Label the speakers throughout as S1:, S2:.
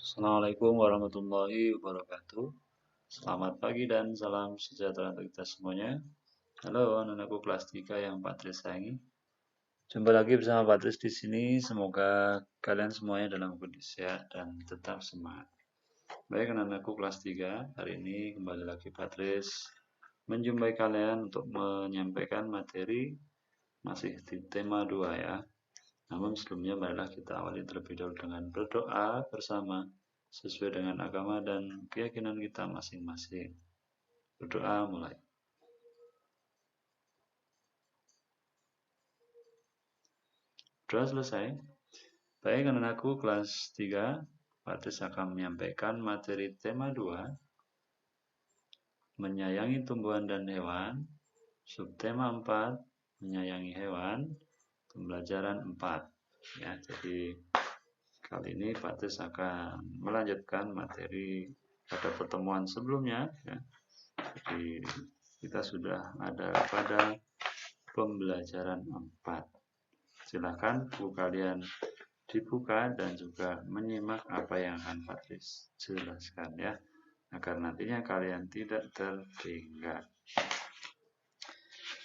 S1: Assalamualaikum warahmatullahi wabarakatuh. Selamat pagi dan salam sejahtera untuk kita semuanya. Halo anak-anakku kelas 3 yang Patris sayangi. Jumpa lagi bersama Patris di sini. Semoga kalian semuanya dalam kondisi sehat dan tetap semangat. Baik anak-anakku kelas 3, hari ini kembali lagi Patris menjumpai kalian untuk menyampaikan materi masih di tema 2 ya. Namun sebelumnya marilah kita awali terlebih dahulu dengan berdoa bersama sesuai dengan agama dan keyakinan kita masing-masing. Berdoa mulai. Doa selesai. Baik anak-anakku kelas 3, Patris akan menyampaikan materi tema 2, menyayangi tumbuhan dan hewan, subtema 4, menyayangi hewan, pembelajaran 4. Ya, jadi kali ini Patris akan melanjutkan materi pada pertemuan sebelumnya. Ya. Jadi kita sudah ada pada pembelajaran 4. Silakan buku kalian dibuka dan juga menyimak apa yang akan Patris jelaskan ya, agar nantinya kalian tidak tertinggal.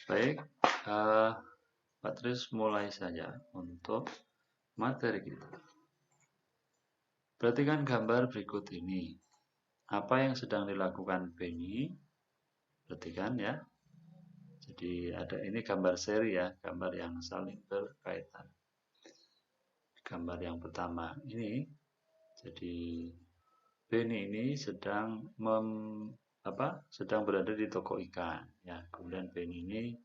S1: Baik, Patris mulai saja untuk materi kita. Perhatikan gambar berikut ini. Apa yang sedang dilakukan Benny? Perhatikan ya. Jadi ada ini gambar seri ya, gambar yang saling berkaitan. Gambar yang pertama ini, jadi Benny ini sedang sedang berada di toko ikan ya. Kemudian Benny ini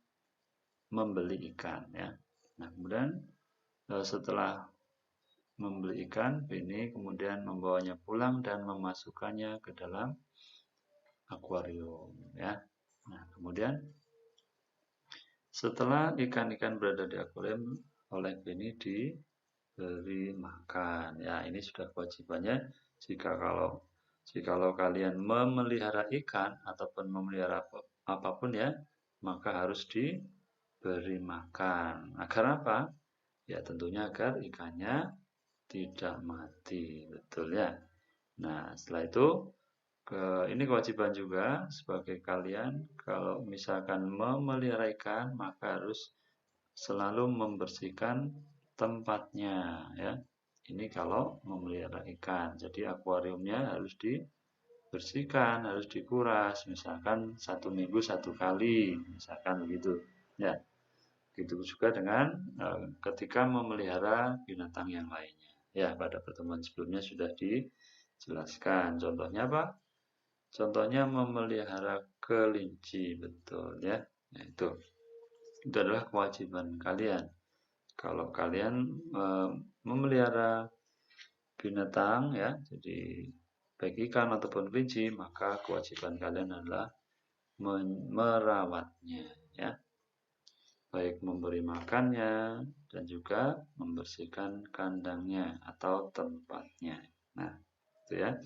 S1: membeli ikan ya. Nah, kemudian setelah membeli ikan, Benny kemudian membawanya pulang dan memasukkannya ke dalam akuarium ya. Nah, kemudian setelah ikan-ikan berada di akuarium oleh Benny diberi makan. Ya, ini sudah kewajibannya jikalau kalian memelihara ikan ataupun memelihara apapun ya, maka harus diberi makan. Agar apa? Ya, tentunya agar ikannya tidak mati, betul ya. Nah, setelah itu ini kewajiban juga sebagai kalian, kalau misalkan memelihara ikan maka harus selalu membersihkan tempatnya ya. Ini kalau memelihara ikan, jadi akuariumnya harus dibersihkan, harus dikuras, misalkan 1 minggu 1 kali, misalkan begitu ya. Begitu juga dengan ketika memelihara binatang yang lainnya. Ya, pada pertemuan sebelumnya sudah dijelaskan. Contohnya apa? Contohnya memelihara kelinci, betul ya. Nah, itu adalah kewajiban kalian. Kalau kalian memelihara binatang ya, jadi baik ikan ataupun kelinci, maka kewajiban kalian adalah merawatnya ya. Baik memberi makannya dan juga membersihkan kandangnya atau tempatnya. Nah, itu ya.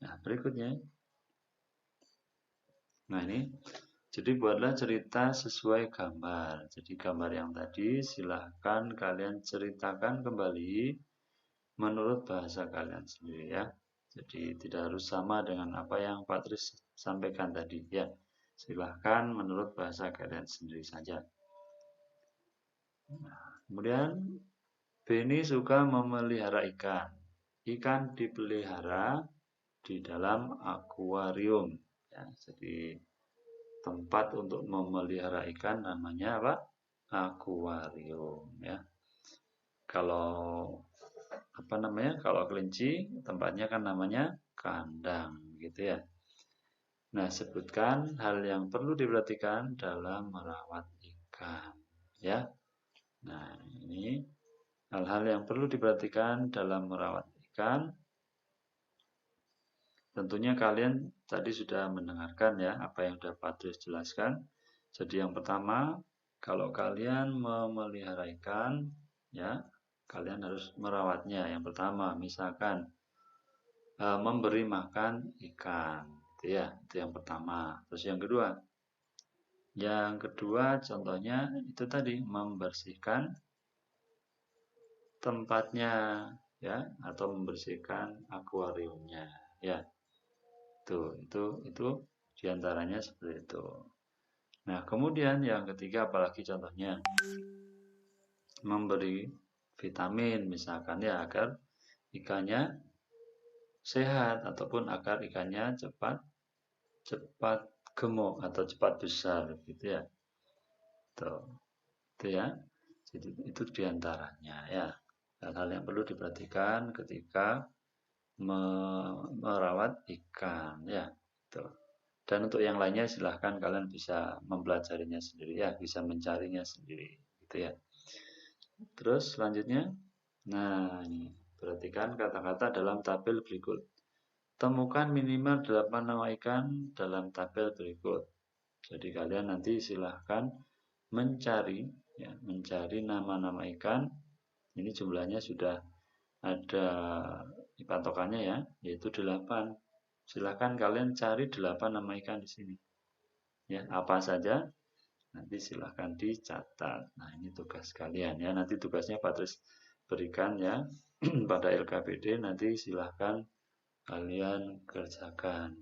S1: Nah, berikutnya. Nah, ini jadi buatlah cerita sesuai gambar. Jadi gambar yang tadi silahkan kalian ceritakan kembali menurut bahasa kalian sendiri ya. Jadi tidak harus sama dengan apa yang Patris sampaikan tadi ya. Silahkan menurut bahasa kalian sendiri saja. Nah, kemudian Benny suka memelihara ikan. Ikan dipelihara di dalam akuarium. Ya, jadi tempat untuk memelihara ikan namanya apa? Akuarium ya. Kalau Kalau kelinci tempatnya kan namanya kandang gitu ya. Nah, sebutkan hal yang perlu diperhatikan dalam merawat ikan ya. Nah, ini hal-hal yang perlu diperhatikan dalam merawat ikan. Tentunya kalian tadi sudah mendengarkan ya apa yang sudah Patris jelaskan. Jadi yang pertama, kalau kalian memelihara ikan, ya kalian harus merawatnya. Yang pertama, misalkan memberi makan ikan, itu ya, itu yang pertama. Terus yang kedua contohnya itu tadi membersihkan tempatnya, ya, atau membersihkan akuariumnya, ya. Itu diantaranya seperti itu. Nah, kemudian yang ketiga, apalagi contohnya memberi vitamin misalkan ya, agar ikannya sehat ataupun agar ikannya cepat cepat gemuk atau cepat besar gitu ya. Tuh, itu ya. Jadi itu diantaranya ya. Hal-hal yang perlu diperhatikan ketika merawat ikan ya. Tuh. Dan untuk yang lainnya silahkan kalian bisa mempelajarinya sendiri ya, bisa mencarinya sendiri gitu ya. Terus selanjutnya, nah ini perhatikan kata-kata dalam tabel berikut. Temukan minimal 8 nama ikan dalam tabel berikut. Jadi kalian nanti silahkan mencari ya, mencari nama-nama ikan. Ini jumlahnya sudah ada patokannya ya, yaitu 8. Silahkan kalian cari 8 nama ikan di sini. Ya, apa saja nanti silahkan dicatat. Nah, ini tugas kalian ya. Nanti tugasnya Patris berikan ya pada LKPD, nanti silahkan kalian kerjakan.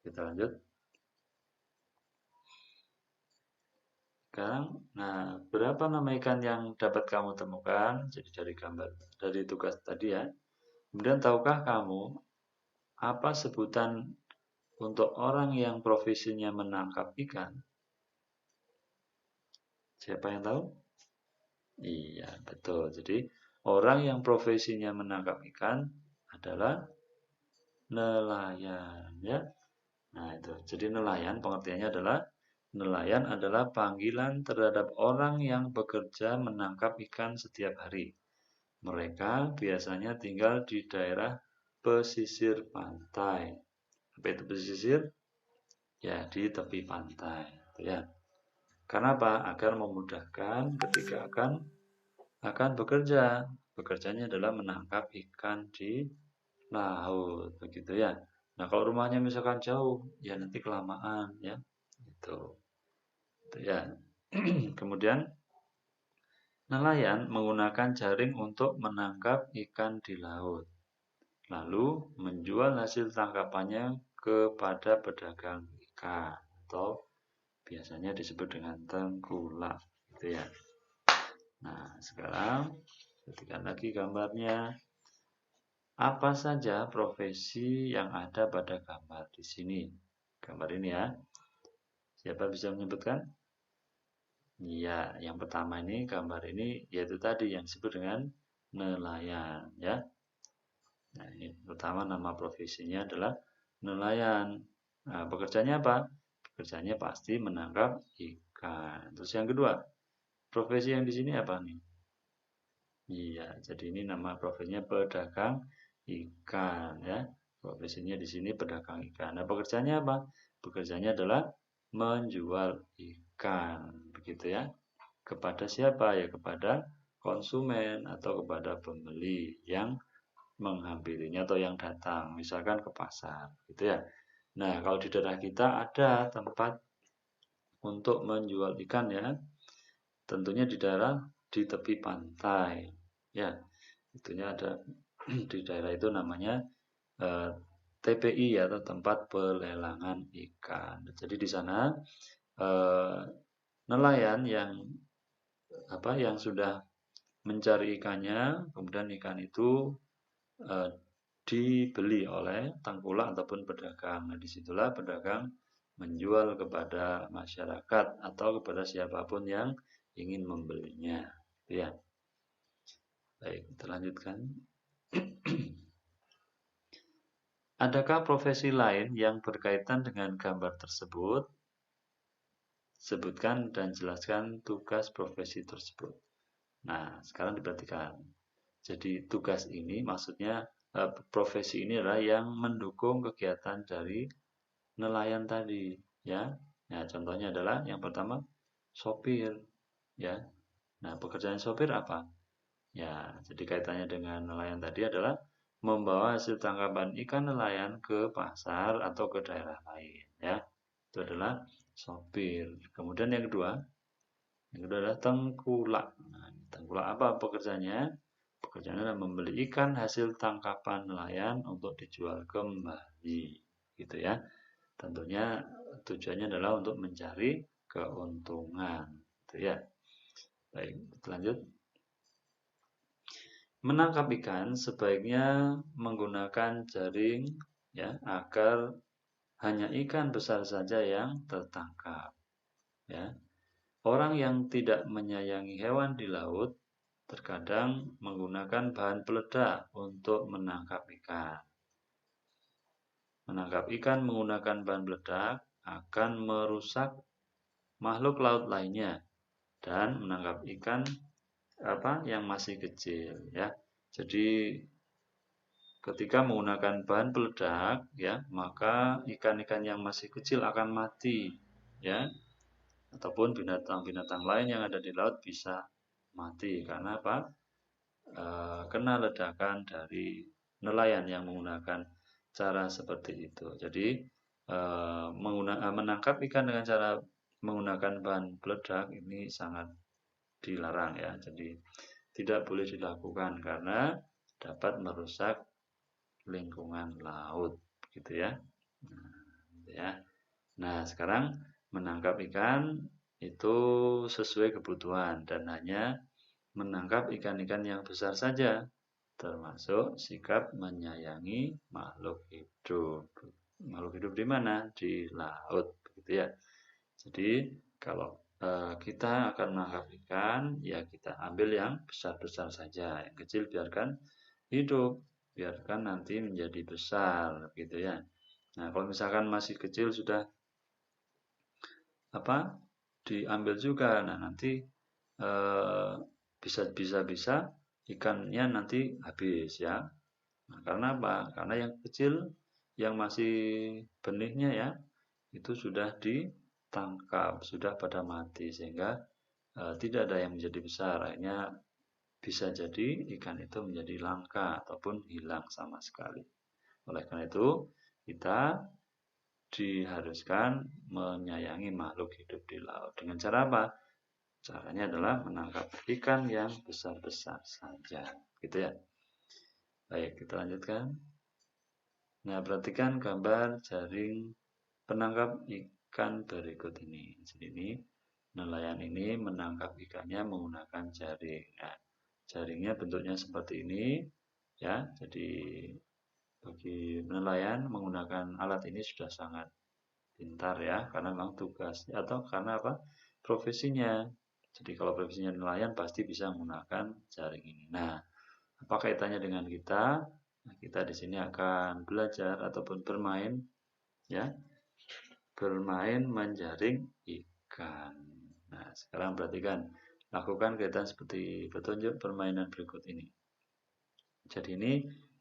S1: Kita lanjut. Sekarang, nah, berapa nama ikan yang dapat kamu temukan? Jadi dari gambar, dari tugas tadi ya. Kemudian tahukah kamu apa sebutan untuk orang yang profesinya menangkap ikan? Siapa yang tahu? Iya, betul. Jadi, orang yang profesinya menangkap ikan adalah nelayan, ya. Nah, itu. Jadi nelayan pengertiannya adalah nelayan adalah panggilan terhadap orang yang bekerja menangkap ikan setiap hari. Mereka biasanya tinggal di daerah pesisir pantai. Apa itu pesisir? Ya, di tepi pantai, ya. Karena apa? Agar memudahkan ketika akan bekerja. Bekerjanya adalah menangkap ikan di laut, begitu ya. Nah, kalau rumahnya misalkan jauh, ya nanti kelamaan ya. Itu ya. Kemudian nelayan menggunakan jaring untuk menangkap ikan di laut. Lalu menjual hasil tangkapannya kepada pedagang ikan atau biasanya disebut dengan tengkulak, gitu ya. Nah, sekarang perhatikan lagi gambarnya. Apa saja profesi yang ada pada gambar di sini? Gambar ini ya. Siapa bisa menyebutkan? Iya, yang pertama ini gambar ini yaitu tadi yang disebut dengan nelayan ya. Nah, ini pertama nama profesinya adalah nelayan. Nah, pekerjaannya apa? Pekerjaannya pasti menangkap ikan. Terus yang kedua, profesi yang di sini apa nih? Iya, jadi ini nama profesinya pedagang ikan ya. Profesinya di sini pedagang ikan. Nah, pekerjaannya apa? Pekerjaannya adalah menjual ikan, begitu ya. Kepada siapa ya? Kepada konsumen atau kepada pembeli yang menghampirinya atau yang datang, misalkan ke pasar, gitu ya. Nah, kalau di daerah kita ada tempat untuk menjual ikan ya, tentunya di daerah di tepi pantai, ya. Itunya ada di daerah itu namanya TPI atau tempat pelelangan ikan. Jadi di sana nelayan yang sudah mencari ikannya, kemudian ikan itu dibeli oleh tengkulak ataupun pedagang. Nah, disitulah pedagang menjual kepada masyarakat atau kepada siapapun yang ingin membelinya. Ya, baik, kita lanjutkan. Adakah profesi lain yang berkaitan dengan gambar tersebut? Sebutkan dan jelaskan tugas profesi tersebut. Nah, sekarang diperhatikan. Jadi tugas ini maksudnya profesi ini adalah yang mendukung kegiatan dari nelayan tadi, ya. Nah, contohnya adalah yang pertama sopir, ya. Nah, pekerjaan sopir apa? Ya, jadi kaitannya dengan nelayan tadi adalah membawa hasil tangkapan ikan nelayan ke pasar atau ke daerah lain, ya. Itu adalah sopir. Kemudian yang kedua adalah tengkulak. Nah, tengkulak apa pekerjaannya? Pekerjaannya adalah membeli ikan hasil tangkapan nelayan untuk dijual kembali, gitu ya. Tentunya tujuannya adalah untuk mencari keuntungan, gitu ya. Baik, lanjut. Menangkap ikan sebaiknya menggunakan jaring ya agar hanya ikan besar saja yang tertangkap ya. Orang yang tidak menyayangi hewan di laut terkadang menggunakan bahan peledak untuk menangkap ikan. Menangkap ikan menggunakan bahan peledak akan merusak makhluk laut lainnya dan menangkap ikan yang masih kecil ya. Jadi ketika menggunakan bahan peledak ya, maka ikan-ikan yang masih kecil akan mati ya. Ataupun binatang-binatang lain yang ada di laut bisa mati karena apa? Kena ledakan dari nelayan yang menggunakan cara seperti itu. Jadi menangkap ikan dengan cara menggunakan bahan peledak ini sangat dilarang ya. Jadi tidak boleh dilakukan karena dapat merusak lingkungan laut gitu ya. Ya. Nah, sekarang menangkap ikan itu sesuai kebutuhan dan hanya menangkap ikan-ikan yang besar saja, termasuk sikap menyayangi makhluk hidup. Makhluk hidup di mana? Di laut, begitu ya. Jadi kalau kita akan menangkap ikan, ya kita ambil yang besar-besar saja, yang kecil biarkan hidup, biarkan nanti menjadi besar, gitu ya. Nah, kalau misalkan masih kecil sudah diambil juga, nah nanti bisa ikannya nanti habis ya. Nah, karena apa? Karena yang kecil yang masih benihnya ya itu sudah ditangkap, sudah pada mati sehingga tidak ada yang menjadi besar. Akhirnya bisa jadi ikan itu menjadi langka ataupun hilang sama sekali. Oleh karena itu, kita diharuskan menyayangi makhluk hidup di laut. Dengan cara apa? Caranya adalah menangkap ikan yang besar-besar saja. Gitu ya. Baik, kita lanjutkan. Nah, perhatikan gambar jaring penangkap ikan berikut ini. Jadi ini nelayan ini menangkap ikannya menggunakan jaring. Nah, jaringnya bentuknya seperti ini ya. Jadi bagi nelayan menggunakan alat ini sudah sangat pintar ya, karena memang tugas atau karena apa? Profesinya. Jadi kalau profesinya nelayan pasti bisa menggunakan jaring ini. Nah, apa kaitannya dengan kita? Nah, kita di sini akan belajar ataupun bermain ya, bermain menjaring ikan. Nah, sekarang perhatikan, lakukan kegiatan seperti petunjuk permainan berikut ini. Jadi ini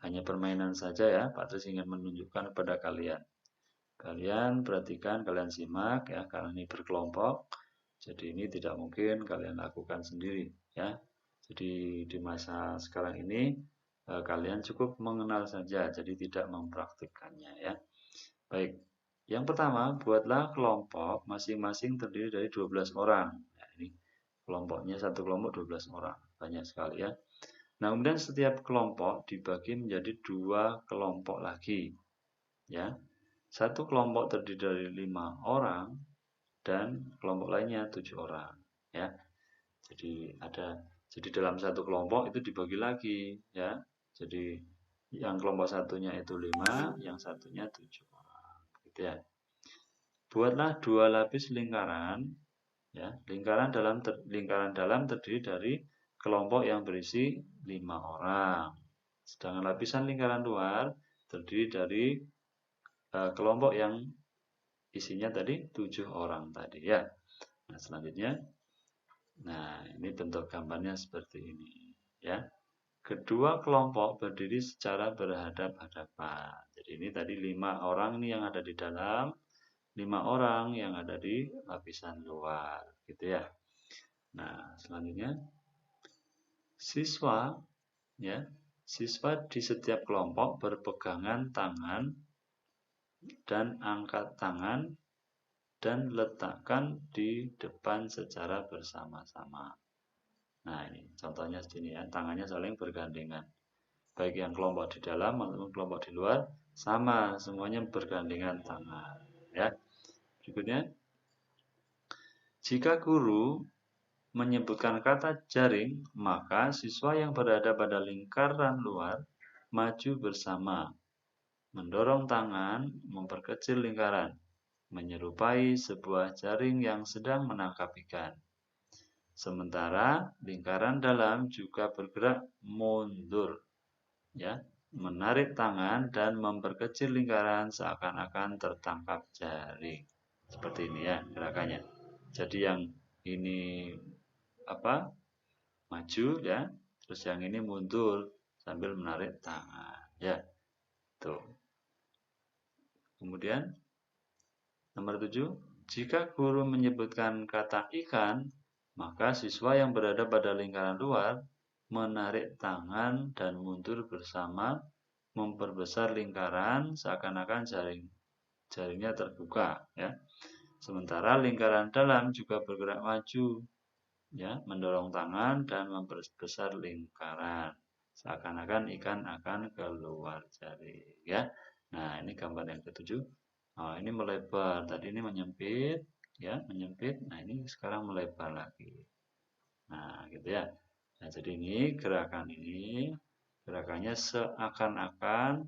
S1: hanya permainan saja ya, Pak Tris ingin menunjukkan kepada kalian. Kalian perhatikan, kalian simak ya, karena ini berkelompok. Jadi ini tidak mungkin kalian lakukan sendiri ya. Jadi di masa sekarang ini kalian cukup mengenal saja, jadi tidak mempraktikkannya ya. Baik, yang pertama buatlah kelompok masing-masing terdiri dari 12 orang. Nah, ini kelompoknya satu kelompok 12 orang, banyak sekali ya. Nah, kemudian setiap kelompok dibagi menjadi 2 kelompok lagi ya. Satu kelompok terdiri dari 5 orang dan kelompok lainnya 7 orang ya. Jadi dalam satu kelompok itu dibagi lagi ya. Jadi yang kelompok satunya itu 5, yang satunya 7 orang gitu ya. Buatlah 2 lapis lingkaran ya. Lingkaran dalam terdiri dari kelompok yang berisi 5 orang. Sedangkan lapisan lingkaran luar terdiri dari kelompok yang isinya tadi 7 orang tadi ya. Nah, selanjutnya, nah ini bentuk gambarnya seperti ini ya. Kedua kelompok berdiri secara berhadap-hadapan. Jadi ini tadi 5 orang ini yang ada di dalam, 5 orang yang ada di lapisan luar, gitu ya. Nah, selanjutnya siswa ya. Siswa di setiap kelompok berpegangan tangan dan angkat tangan dan letakkan di depan secara bersama-sama. Nah, ini contohnya sini ya, tangannya saling bergandengan. Baik yang kelompok di dalam maupun kelompok di luar, sama, semuanya bergandengan tangan. Ya, berikutnya, jika guru menyebutkan kata jaring, maka siswa yang berada pada lingkaran luar maju bersama, mendorong tangan, memperkecil lingkaran, menyerupai sebuah jaring yang sedang menangkap ikan. Sementara lingkaran dalam juga bergerak mundur, ya, menarik tangan dan memperkecil lingkaran seakan-akan tertangkap jaring. Seperti ini ya gerakannya. Jadi yang ini apa? Maju ya, terus yang ini mundur sambil menarik tangan. Ya, tuh. Kemudian nomor 7, jika guru menyebutkan kata ikan, maka siswa yang berada pada lingkaran luar menarik tangan dan mundur bersama, memperbesar lingkaran seakan-akan jaringnya terbuka ya. Sementara lingkaran dalam juga bergerak maju ya, mendorong tangan dan memperbesar lingkaran seakan-akan ikan akan keluar jaring ya. Nah, ini gambar yang ketujuh. Oh, ini melebar. Tadi ini menyempit ya, menyempit. Nah, ini sekarang melebar lagi. Nah, gitu ya. Nah, jadi ini gerakannya seakan-akan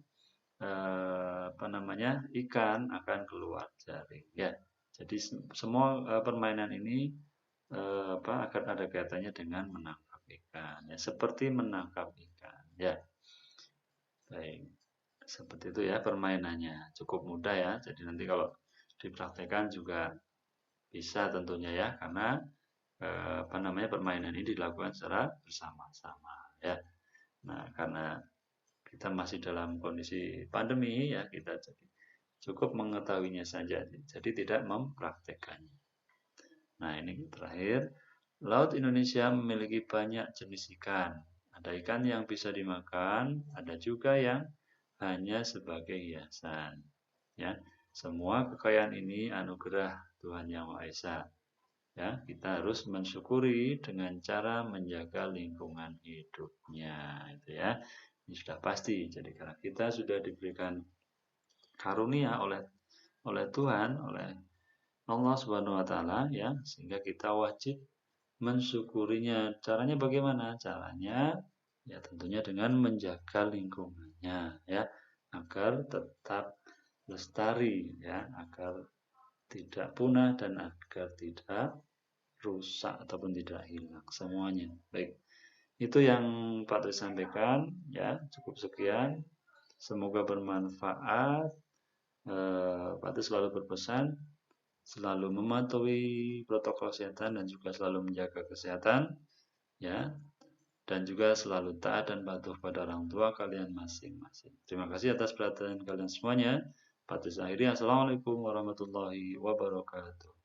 S1: apa namanya? Ikan akan keluar jaring ya. Jadi semua permainan ini akan ada kaitannya dengan menangkap ikan ya, seperti menangkap ikan ya. Baik, seperti itu ya permainannya, cukup mudah ya. Jadi nanti kalau dipraktekkan juga bisa tentunya ya, karena permainan ini dilakukan secara bersama-sama ya. Nah, karena kita masih dalam kondisi pandemi ya, kita jadi cukup mengetahuinya saja, jadi tidak mempraktekannya. Nah, ini terakhir, Laut Indonesia memiliki banyak jenis ikan. Ada ikan yang bisa dimakan, ada juga yang hanya sebagai hiasan. Ya, semua kekayaan ini anugerah Tuhan Yang Maha Esa. Ya, kita harus mensyukuri dengan cara menjaga lingkungan hidupnya, itu ya. Ini sudah pasti. Jadi karena kita sudah diberikan karunia oleh Tuhan, oleh Allah Subhanahu wa taala ya, sehingga kita wajib mensyukurinya. Caranya bagaimana? Caranya ya tentunya dengan menjaga lingkungannya ya, agar tetap lestari ya, agar tidak punah dan agar tidak rusak ataupun tidak hilang semuanya. Baik. Itu yang Pak Tri sampaikan ya, cukup sekian. Semoga bermanfaat. Pak Tri selalu berpesan selalu mematuhi protokol kesehatan dan juga selalu menjaga kesehatan ya, dan juga selalu taat dan patuh pada orang tua kalian masing-masing. Terima kasih atas perhatian kalian semuanya. Patris akhiri, assalamualaikum warahmatullahi wabarakatuh.